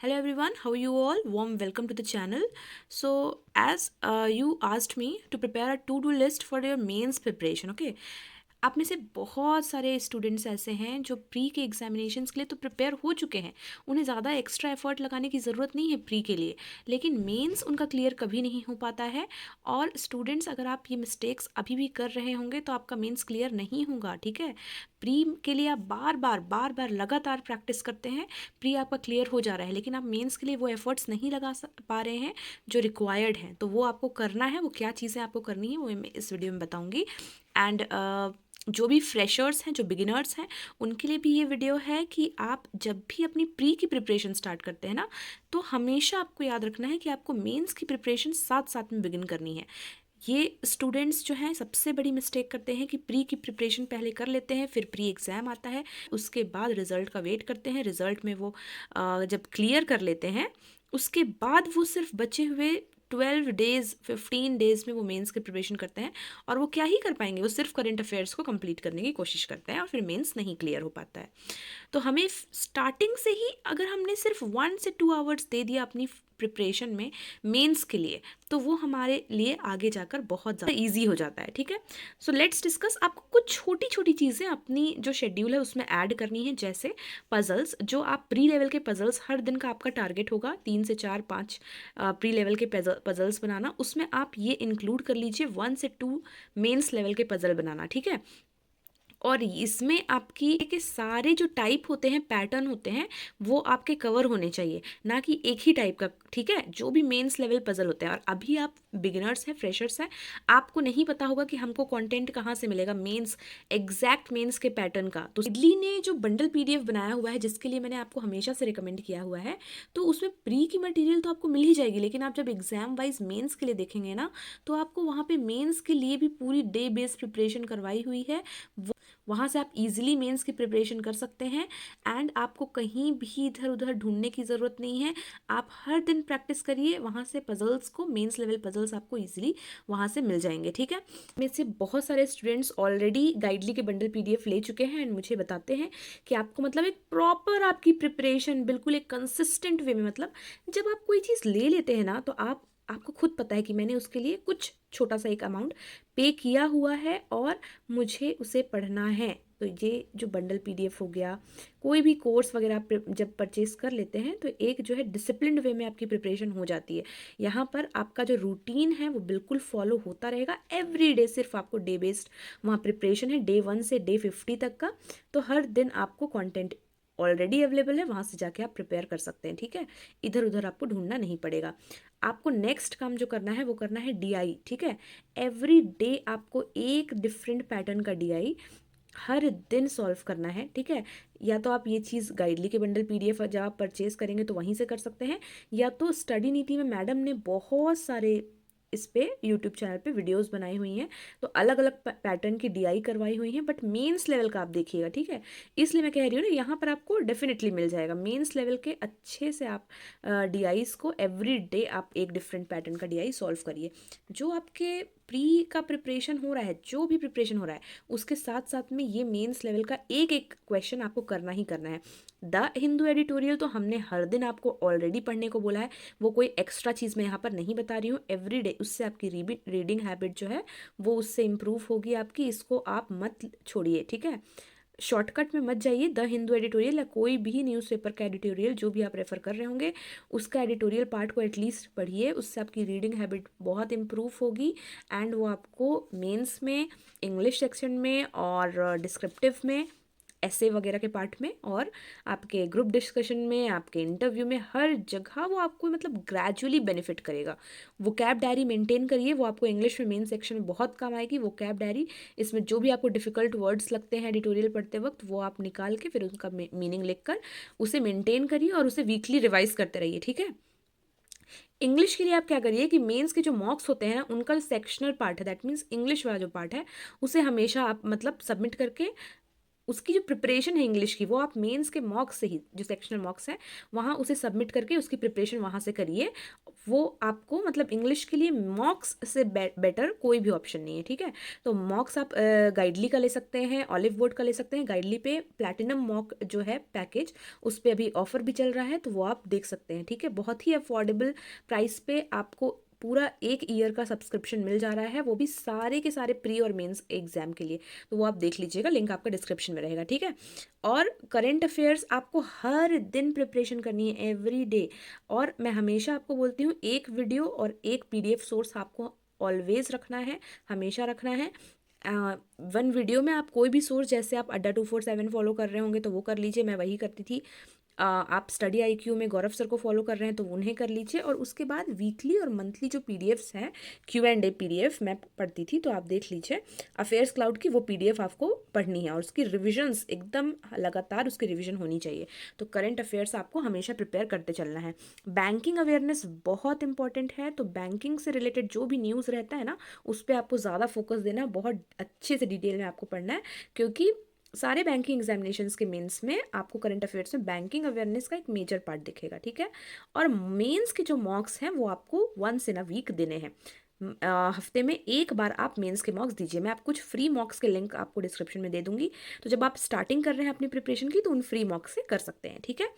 Hello everyone, how are you all? Warm welcome to the channel. So, as you asked me to prepare a to-do list for your mains preparation, okay? आप में से बहुत सारे students ऐसे हैं जो pre के examinations के लिए तो प्रिपेयर हो चुके हैं, उन्हें ज़्यादा एक्स्ट्रा एफर्ट लगाने की ज़रूरत नहीं है प्री के लिए, लेकिन मेंस उनका क्लियर कभी नहीं हो पाता है। और स्टूडेंट्स, अगर आप ये मिस्टेक्स अभी भी कर रहे होंगे तो आपका मेंस क्लियर नहीं होगा, ठीक है। प्री के लिए आप बार बार लगातार प्रैक्टिस करते हैं, प्री आपका क्लियर हो जा रहा है, लेकिन आप मेंस के लिए वो एफर्ट्स नहीं लगा पा रहे हैं जो रिक्वायर्ड हैं। तो वो आपको करना है, वो क्या चीज़ें आपको करनी है वो मैं इस वीडियो में बताऊँगी। एंड जो भी फ्रेशर्स हैं, जो बिगिनर्स हैं, उनके लिए भी ये वीडियो है कि आप जब भी अपनी प्री की प्रिपरेशन स्टार्ट करते हैं ना, तो हमेशा आपको याद रखना है कि आपको मेंस की प्रिपरेशन साथ साथ में बिगिन करनी है। ये स्टूडेंट्स जो हैं सबसे बड़ी मिस्टेक करते हैं कि प्री की प्रिपरेशन पहले कर लेते हैं, फिर प्री एग्ज़ाम आता है, उसके बाद रिज़ल्ट का वेट करते हैं। रिज़ल्ट में वो जब क्लियर कर लेते हैं, उसके बाद वो सिर्फ बचे हुए 12 डेज़ 15 डेज़ में वो मेंस की प्रिपरेशन करते हैं, और वो क्या ही कर पाएंगे, वो सिर्फ करंट अफेयर्स को कंप्लीट करने की कोशिश करते हैं और फिर मेंस नहीं क्लियर हो पाता है। तो हमें स्टार्टिंग से ही अगर हमने सिर्फ 1 से 2 आवर्स दे दिया अपनी प्रिपरेशन में मेंस के लिए, तो वो हमारे लिए आगे जाकर बहुत ज़्यादा ईजी हो जाता है, ठीक है। So let's discuss. आपको कुछ छोटी छोटी चीज़ें अपनी जो शेड्यूल है उसमें ऐड करनी है, जैसे पजल्स। जो आप प्री लेवल के पजल्स, हर दिन का आपका टारगेट होगा 3 से 4 5 प्री लेवल के पजल्स बनाना, उसमें आप ये इंक्लूड कर लीजिए 1 से 2 मेंस लेवल के पजल बनाना, ठीक है। और इसमें आपकी के सारे जो टाइप होते हैं, पैटर्न होते हैं, वो आपके कवर होने चाहिए, ना कि एक ही टाइप का, ठीक है। जो भी मेंस लेवल पजल होते हैं, और अभी आप बिगिनर्स हैं, फ्रेशर्स हैं, आपको नहीं पता होगा कि हमको कंटेंट कहाँ से मिलेगा मेंस, एग्जैक्ट मेंस के पैटर्न का। तो इडली ने जो बंडल पीडीएफ बनाया हुआ है, जिसके लिए मैंने आपको हमेशा से रिकमेंड किया हुआ है, तो उसमें प्री की मटेरियल तो आपको मिल ही जाएगी, लेकिन आप जब एग्जाम वाइज मेंस के लिए देखेंगे ना, तो आपको वहाँ पे मेंस के लिए भी पूरी डे बेस्ड प्रिपरेशन करवाई हुई है। वहाँ से आप इजीली मेंस की प्रिपरेशन कर सकते हैं, एंड आपको कहीं भी इधर उधर ढूंढने की ज़रूरत नहीं है। आप हर दिन प्रैक्टिस करिए, वहाँ से पजल्स को, मेंस लेवल पजल्स आपको इजीली वहाँ से मिल जाएंगे, ठीक है। में से बहुत सारे स्टूडेंट्स ऑलरेडी गाइडली के बंडल पीडीएफ ले चुके हैं एंड मुझे बताते हैं कि आपको मतलब एक प्रॉपर आपकी प्रिपरेशन बिल्कुल एक कंसिस्टेंट वे में, मतलब जब आप कोई चीज़ ले लेते हैं ना, तो आपको खुद पता है कि मैंने उसके लिए कुछ छोटा सा एक अमाउंट पे किया हुआ है और मुझे उसे पढ़ना है। तो ये जो बंडल पीडीएफ हो गया, कोई भी कोर्स वगैरह आप जब परचेज कर लेते हैं, तो एक जो है डिसिप्लिन्ड वे में आपकी प्रिपरेशन हो जाती है। यहाँ पर आपका जो रूटीन है वो बिल्कुल फॉलो होता रहेगा एवरी डे। सिर्फ आपको डे बेस्ड वहाँ प्रिपरेशन है, डे 1 से डे 50 तक का। तो हर दिन आपको कंटेंट ऑलरेडी अवेलेबल है, वहाँ से जाके आप प्रिपेयर कर सकते हैं, ठीक है। इधर उधर आपको ढूंढना नहीं पड़ेगा। आपको नेक्स्ट काम जो करना है वो करना है डीआई, ठीक है। एवरी डे आपको एक डिफरेंट पैटर्न का डीआई हर दिन सॉल्व करना है, ठीक है। या तो आप ये चीज़ गाइडली के बंडल पीडीएफ जब आप परचेज करेंगे तो वहीं से कर सकते हैं, या तो स्टडी नीति में मैडम ने बहुत सारे इस पे यूट्यूब चैनल पे वीडियोस बनाई हुई हैं, तो अलग अलग पैटर्न की डीआई करवाई हुई हैं, बट मेंस लेवल का आप देखिएगा, ठीक है। इसलिए मैं कह रही हूँ ना, यहाँ पर आपको डेफिनेटली मिल जाएगा मेंस लेवल के अच्छे से। आप डीआईस को एवरी डे आप एक डिफरेंट पैटर्न का डीआई सॉल्व करिए। जो आपके प्री का प्रिपरेशन हो रहा है, जो भी प्रिपरेशन हो रहा है, उसके साथ साथ में ये मेंस लेवल का एक एक क्वेश्चन आपको करना ही करना है। द हिंदू एडिटोरियल तो हमने हर दिन आपको ऑलरेडी पढ़ने को बोला है, वो कोई एक्स्ट्रा चीज़ मैं यहाँ पर नहीं बता रही हूँ। एवरी डे उससे आपकी रीडिंग हैबिट जो है वो उससे इम्प्रूव होगी आपकी, इसको आप मत छोड़िए, ठीक है। शॉर्टकट में मत जाइए। द हिंदू एडिटोरियल या कोई भी न्यूज़पेपर का एडिटोरियल जो भी आप रेफर कर रहे होंगे, उसका एडिटोरियल पार्ट को एटलीस्ट पढ़िए, उससे आपकी रीडिंग हैबिट बहुत इम्प्रूव होगी, एंड वो आपको मेंस में, इंग्लिश सेक्शन में और डिस्क्रिप्टिव में, ऐसे वगैरह के पार्ट में, और आपके ग्रुप डिस्कशन में, आपके इंटरव्यू में, हर जगह वो आपको मतलब ग्रेजुअली बेनिफिट करेगा। वो कैब डायरी मेंटेन करिए, वो आपको इंग्लिश में मेन सेक्शन में बहुत काम आएगी। वो कैब डायरी, इसमें जो भी आपको डिफ़िकल्ट वर्ड्स लगते हैं एडिटोरियल पढ़ते वक्त, वो आप निकाल के फिर उनका मीनिंग लिख कर उसे मेंटेन करिए और उसे वीकली रिवाइज करते रहिए, ठीक है। इंग्लिश के लिए आप क्या करिए कि मेंस के जो मॉक्स होते हैं उनका जो सेक्शनल पार्ट है, दैट मीन्स इंग्लिश वाला जो पार्ट है, उसे हमेशा आप मतलब सबमिट करके उसकी जो प्रिपरेशन है इंग्लिश की, वो आप मेंस के मॉक्स से ही, जो सेक्शनल मॉक्स है वहाँ उसे सबमिट करके उसकी प्रिपरेशन वहाँ से करिए। वो आपको मतलब इंग्लिश के लिए मॉक्स से बेटर कोई भी ऑप्शन नहीं है, ठीक है। तो मॉक्स आप गाइडली का ले सकते हैं, ऑलिव बोर्ड का ले सकते हैं। गाइडली पे प्लैटिनम मॉक जो है पैकेज, उस पर अभी ऑफर भी चल रहा है, तो वो आप देख सकते हैं, ठीक है। बहुत ही अफोर्डेबल प्राइस पे आपको पूरा 1 ईयर का सब्सक्रिप्शन मिल जा रहा है, वो भी सारे के सारे प्री और मेंस एग्जाम के लिए। तो वो आप देख लीजिएगा, लिंक आपका डिस्क्रिप्शन में रहेगा, ठीक है। और करंट अफेयर्स आपको हर दिन प्रिपरेशन करनी है, एवरी डे। और मैं हमेशा आपको बोलती हूँ, एक वीडियो और एक PDF सोर्स आपको ऑलवेज रखना है, हमेशा रखना है। वन वीडियो में आप कोई भी सोर्स, जैसे आप अड्डा 247 फॉलो कर रहे होंगे तो वो कर लीजिए, मैं वही करती थी। आप स्टडी IQ में गौरव सर को फॉलो कर रहे हैं तो उन्हें कर लीजिए। और उसके बाद वीकली और मंथली जो PDFs हैं, Q&A PDF मैं पढ़ती थी, तो आप देख लीजिए। अफेयर्स क्लाउड की वो PDF आपको पढ़नी है, और उसकी रिविजन्स एकदम लगातार उसकी रिविजन होनी चाहिए। तो करंट अफेयर्स आपको हमेशा प्रिपेयर करते चलना है। बैंकिंग अवेयरनेस बहुत इंपॉर्टेंट है, तो बैंकिंग से रिलेटेड जो भी न्यूज़ रहता है ना, उस पर आपको ज़्यादा फोकस देना है, बहुत अच्छे से डिटेल में आपको पढ़ना है, क्योंकि सारे बैंकिंग एग्जामिनेशंस के मेंस में आपको करंट अफेयर्स में बैंकिंग अवेयरनेस का एक मेजर पार्ट दिखेगा, ठीक है। और मेंस के जो मॉक्स हैं वो आपको वंस इन अ वीक देने हैं। हफ्ते में एक बार आप मेंस के मॉक्स दीजिए। मैं आपको कुछ फ्री मॉक्स के लिंक आपको डिस्क्रिप्शन में दे दूंगी, तो जब आप स्टार्टिंग कर रहे हैं अपनी प्रिपरेशन की, तो उन फ्री मॉक्स से कर सकते हैं, ठीक है।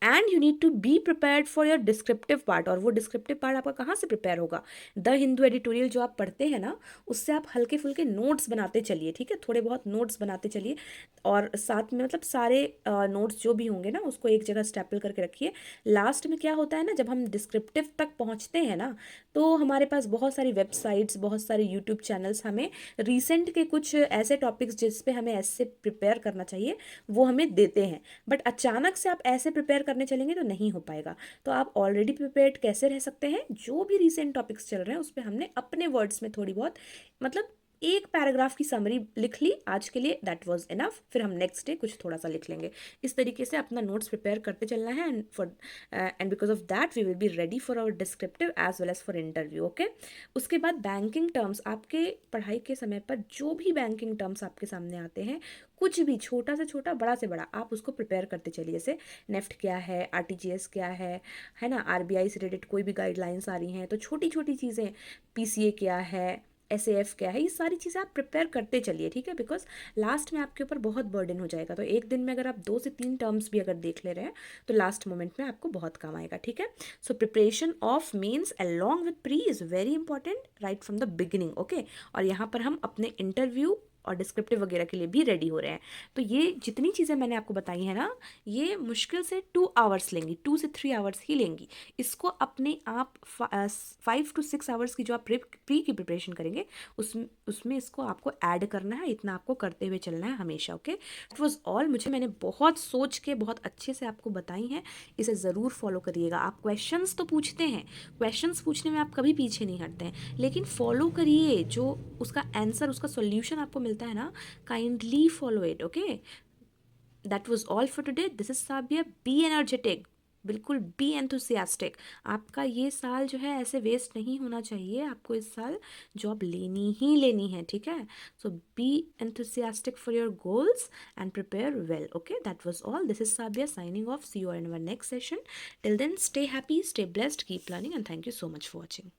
And you need to be prepared for your descriptive part. और वो डिस्क्रिप्टिव पार्ट आपका कहाँ से प्रिपेयर होगा? द हिंदू एडिटोरियल जो आप पढ़ते हैं ना, उससे आप हल्के फुल्के नोट्स बनाते चलिए, ठीक है, थोड़े बहुत नोट्स बनाते चलिए। और साथ में मतलब सारे नोट्स जो भी होंगे ना, उसको एक जगह स्टेपल करके रखिए। लास्ट में क्या होता है ना, जब हम डिस्क्रिप्टिव तक पहुंचते हैं ना, तो हमारे पास बहुत सारी वेबसाइट्स, बहुत सारे यूट्यूब चैनल्स हमें रिसेंट के कुछ ऐसे टॉपिक्स जिस पे हमें ऐसे प्रिपेयर करना चाहिए, वो हमें देते हैं। बट अचानक से आप ऐसे प्रिपेयर करने चलेंगे तो नहीं हो पाएगा। तो आप ऑलरेडी प्रिपेयर्ड कैसे रह सकते हैं? जो भी रिसेंट टॉपिक्स चल रहे हैं उस पर हमने अपने वर्ड्स में थोड़ी बहुत, मतलब एक पैराग्राफ की समरी लिख ली आज के लिए, दैट वाज इनफ। फिर हम नेक्स्ट डे कुछ थोड़ा सा लिख लेंगे। इस तरीके से अपना नोट्स प्रिपेयर करते चलना है, and because of that we will be ready for our descriptive as well as for interview, okay. उसके बाद बैंकिंग टर्म्स, आपके पढ़ाई के समय पर जो भी बैंकिंग टर्म्स आपके सामने आते हैं, कुछ भी छोटा से छोटा, बड़ा से बड़ा, आप उसको प्रिपेयर करते चलिए। जैसे नेफ्ट क्या है, RTGS क्या है ना, RBI से रिलेटेड कोई भी गाइडलाइंस आ रही हैं, तो छोटी छोटी चीज़ें, PCA क्या है, SAF क्या है, ये सारी चीज़ें आप प्रिपेयर करते चलिए, ठीक है। बिकॉज लास्ट में आपके ऊपर बहुत बर्डन हो जाएगा। तो एक दिन में अगर आप 2 से 3 टर्म्स भी अगर देख ले रहे हैं, तो लास्ट मोमेंट में आपको बहुत काम आएगा, ठीक है। So preparation of mains along with pre is very important right from the beginning, okay. और यहाँ पर हम अपने इंटरव्यू और डिस्क्रिप्टिव वगैरह के लिए भी रेडी हो रहे हैं। तो ये जितनी चीज़ें मैंने आपको बताई हैं ना, ये मुश्किल से 2 आवर्स लेंगी, 2 से 3 आवर्स ही लेंगी। इसको अपने आप 5 to 6 आवर्स की जो आप प्री की प्रिपरेशन करेंगे, उसमें इसको आपको ऐड करना है। इतना आपको करते हुए चलना है हमेशा, ओके। It was all. मैंने बहुत सोच के बहुत अच्छे से आपको बताई हैं, इसे ज़रूर फॉलो करिएगा। आप क्वेश्चंस तो पूछते हैं, क्वेश्चंस पूछने में आप कभी पीछे नहीं हटते हैं, लेकिन फॉलो करिए जो उसका आंसर, उसका सॉल्यूशन आपको मिलता है ना, kindly follow it, okay. That was all for today. This is Sabiya. Be energetic, बिल्कुल बी एंथुसियास्टिक। आपका ये साल जो है ऐसे वेस्ट नहीं होना चाहिए। आपको इस साल जॉब लेनी ही लेनी है, ठीक है। So be enthusiastic for your goals and prepare well, okay. That was all. This is Sabia signing off. See you in our next session. Till then, stay happy, stay blessed, keep learning, and thank you so much for watching.